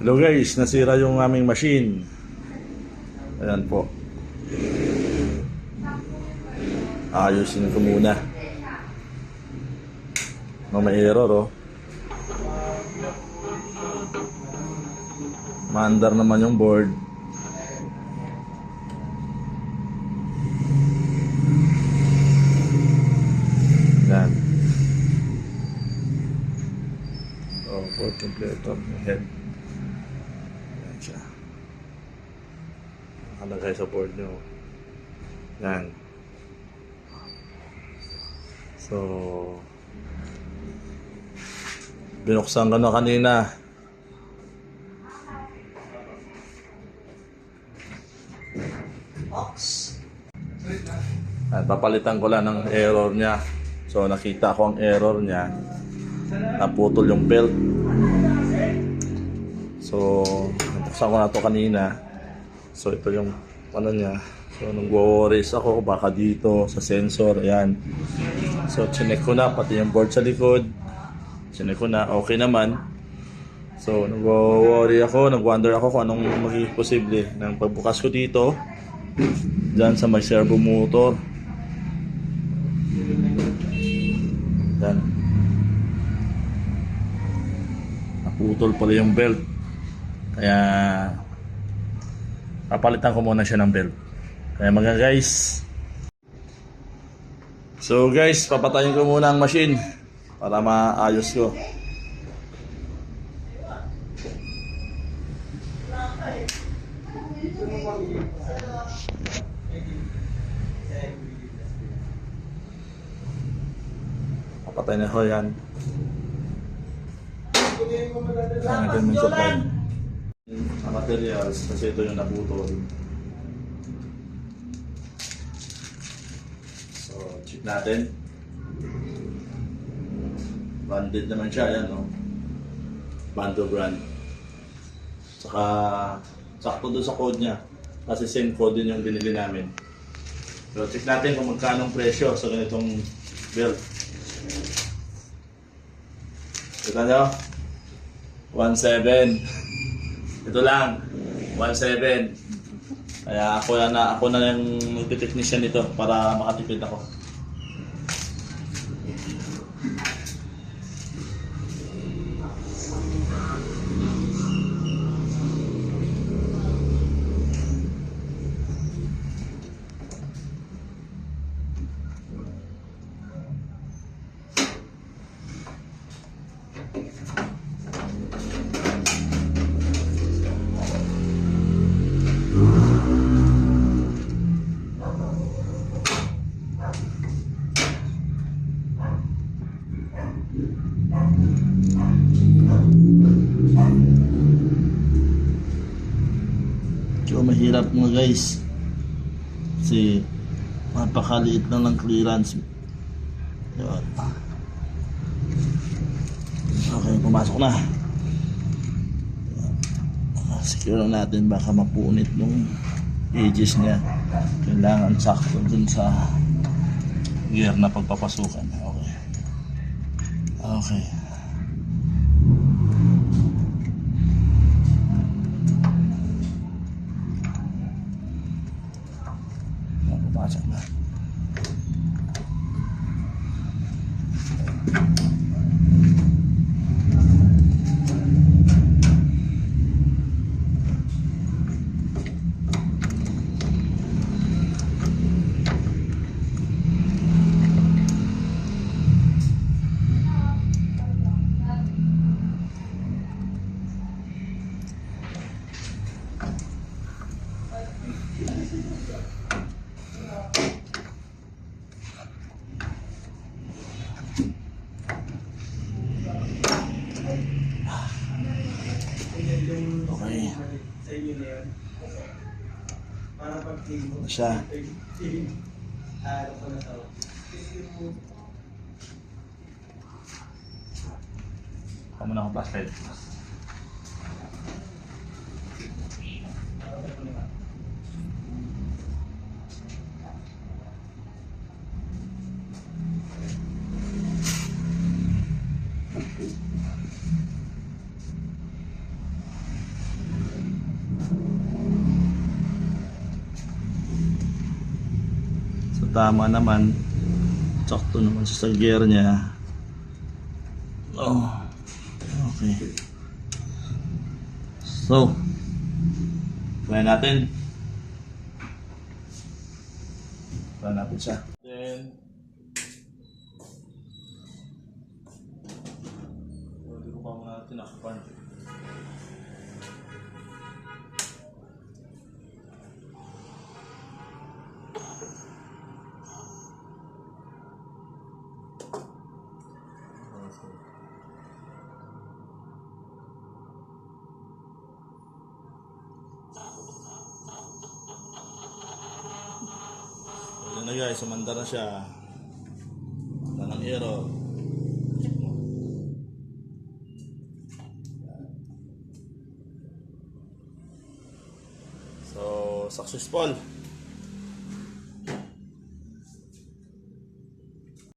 Hello guys, nasira yung aming machine. Ayan po. Ayusin ko muna. May error oh. Maandar naman yung board. Ayan. Oh, board completor. Head. Ayan siya. Nakalagay sa board nyo. Ayan. So, binuksan ko na kanina. At papalitan ko lang ng error niya. So nakita ko ang error niya. Naputol yung belt. So nabuksan ko na to kanina. So ito yung ano niya. So nag-worries ako baka dito sa sensor. Ayan. So chinek ko na pati yung board sa likod. Chinek ko na okay naman. So nag-worry ako, nag-wonder ako kung anong magiging posible. Nang pagbukas ko dito dyan sa may servo motor. Yan. Naputol pala yung belt. Kaya papalitan ko muna siya ng belt. Kaya mga guys. So guys, papatayin ko muna ang machine para maayos ko. Papatay na ho yan. Ang natin supply. Ang materials, kasi ito yung naputol. So, check natin. Banded naman siya, yan no. Bando brand. Saka, sakto doon sa code niya. Kasi same code din yung binili namin. So, check natin kung magkano ang presyo sa ganitong belt. Kita nyo? 1.7. Ito lang. 1.7. Kaya ako na yung multi-technician nito para makatipid ako. So mahirap mga guys kasi napakaliit lang ng clearance. Yun. Okay, pumasok na. Secure lang natin, baka mapunit nung edges niya. Kailangan sakto dun sa gear na pagpapasukan. Okay. Okay. Pumasok na. Okay. Ano siya? Kamu na akong flashlight. tama naman. Sakto naman sa gear niya. Oh. Okay. So, try natin. Try natin siya. Then, hindi ko pa mga tinakapan. Ayan na guys, sumanda na siya. Wala ng error. So, successful.